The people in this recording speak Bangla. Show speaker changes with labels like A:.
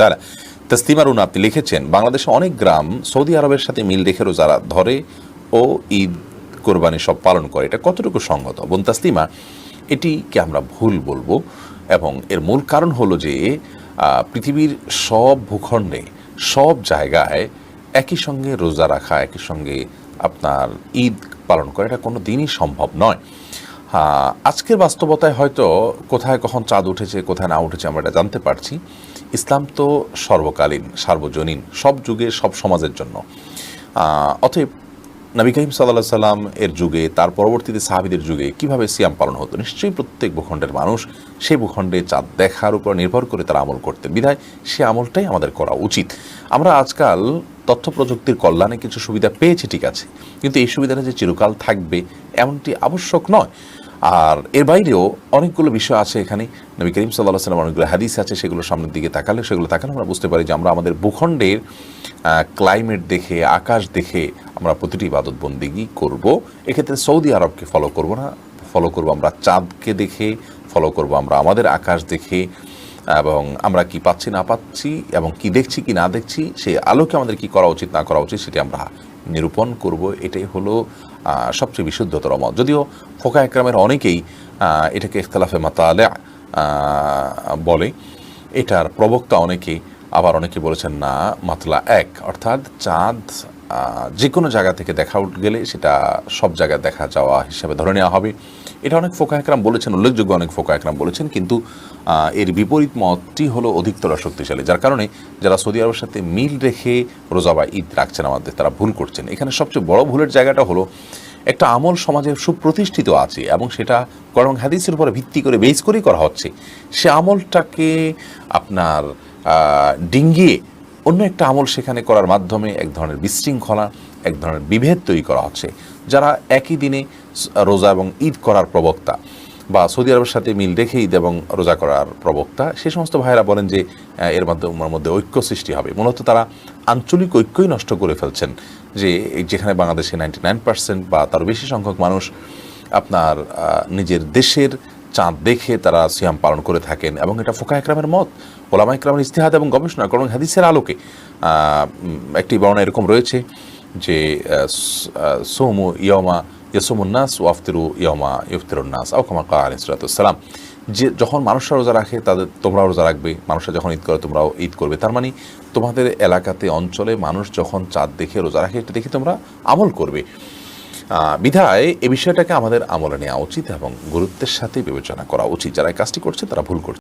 A: তারা তসলিমা রুনা আপনি লিখেছেন, বাংলাদেশে অনেক গ্রাম সৌদি আরবের সাথে মিল রেখে রোজা ধরে ও ঈদ কোরবানি সব পালন করে, এটা কতটুকু সঙ্গত? বোন তাসলিমা, এটিকে আমরা ভুল বলবো, এবং এর মূল কারণ হলো যে পৃথিবীর সব ভূখণ্ডে সব জায়গায় একই সঙ্গে রোজা রাখা, একই সঙ্গে আপনার ঈদ পালন করা, এটা কোনো দিনই সম্ভব নয়। আজকের বাস্তবতায় হয়তো কোথায় কখন চাঁদ উঠেছে কোথায় না উঠেছে আমরা এটা জানতে পারছি। ইসলাম তো সর্বকালীন, সার্বজনীন, সব যুগে সব সমাজের জন্য। অতএব নবী করিম সাল্লাল্লাহু সাল্লাম এর যুগে, তার পরবর্তীতে সাহাবীদের যুগে কিভাবে সিয়াম পালন হতো, নিশ্চয়ই প্রত্যেক ভূখণ্ডের মানুষ সেই ভূখণ্ডে চাঁদ দেখার উপর নির্ভর করে তারা আমল করতেন, বিধায় সে আমলটাই আমাদের করা উচিত। আমরা আজকাল তথ্য প্রযুক্তির কল্যাণে কিছু সুবিধা পেয়েছি, ঠিক আছে, কিন্তু এই সুবিধাটা যে চিরকাল থাকবে এমনটি আবশ্যক নয়। আর এর বাইরেও অনেকগুলো বিষয় আছে এখানে। নবী করিম সাল্লাল্লাহু আলাইহি ওয়াসাল্লাম অনেকগুলো হাদিস আছে, সেগুলো সামনের দিকে তাকালে আমরা বুঝতে পারি যে আমরা আমাদের ভূখণ্ডের ক্লাইমেট দেখে, আকাশ দেখে আমরা প্রতিটি ইবাদত বন্দেগী করব। এক্ষেত্রে সৌদি আরবকে ফলো করব না, ফলো করব আমরা চাঁদকে দেখে, ফলো করব আমরা আমাদের আকাশ দেখে, এবং আমরা কি পাচ্ছি না পাচ্ছি এবং কি দেখছি কি না দেখছি সেই আলোকে আমাদের কি করা উচিত না করা উচিত সেটি আমরা নিরূপণ করব। এটাই হলো সবচেয়ে বিশুদ্ধতর মত। যদিও ফোকা একরামের অনেকেই এটাকে ইখতিলাফে মাতালে বলে, এটার প্রবক্তা অনেকেই, আবার অনেকে বলেছেন না, মাতলা এক, অর্থাৎ চাঁদ যে কোনো জায়গা থেকে দেখা গেলে সেটা সব জায়গায় দেখা যাওয়া হিসাবে ধরে নেওয়া হবে। এটা অনেক ফোকা একরাম বলেছেন, উল্লেখযোগ্য অনেক ফোকা একরাম বলেছেন, কিন্তু এর বিপরীত মতটি হলো অধিকতর শক্তিশালী, যার কারণে যারা সৌদি আরবের সাথে মিল রেখে রোজা বা ঈদ রাখছেন আমাদের, তারা ভুল করছেন। এখানে সবচেয়ে বড় ভুলের জায়গাটা হলো, একটা আমল সমাজে সুপ্রতিষ্ঠিত আছে এবং সেটা কোরআন হাদিসের উপরে ভিত্তি করে বেস করেই করা হচ্ছে, সে আমলটাকে আপনার ডিঙ্গিয়ে অন্য একটা আমল সেখানে করার মাধ্যমে এক ধরনের বিশৃঙ্খলা, এক ধরনের বিভেদ তৈরি করা হচ্ছে। যারা একই দিনে রোজা এবং ঈদ করার প্রবক্তা বা সৌদি আরবের সাথে মিল রেখে ঈদ এবং রোজা করার প্রবক্তা, সে সমস্ত ভাইয়েরা বলেন যে এর মধ্যে ঐক্য সৃষ্টি হবে। মূলত তারা আঞ্চলিক ঐক্যই নষ্ট করে ফেলছেন, যে যেখানে বাংলাদেশে 99% বা তার বেশি সংখ্যক মানুষ আপনার নিজের দেশের চাঁদ দেখে তারা সিয়াম পালন করে থাকেন, এবং এটা ফোকা একরামের মত, ওলামা একরামের ইজতিহাদ এবং গবেষণা, কারণ হাদিসের আলোকে একটি বর্ণনা এরকম রয়েছে যে সোমু ইয়মা ইয়াসুমুন্নাস ওয়াফতিরু ইয়মা ইফতিরুন্নাস আও কামা ক্বালা আলাইহিস সালাতু ওয়াস সালাম, যে যখন মানুষরা রোজা রাখে তাদের তোমরাও রোজা রাখবে, মানুষরা যখন ঈদ করে তোমরাও ঈদ করবে। তার মানে তোমাদের এলাকাতে, অঞ্চলে মানুষ যখন চাঁদ দেখে রোজা রাখে, এটা দেখে তোমরা আমল করবে। বিধায় এ বিষয়টাকে আমাদের আমলে নেওয়া উচিত এবং গুরুত্বের সাথে বিবেচনা করা উচিত। যারা এই কাজটি করছে তারা ভুল করছে।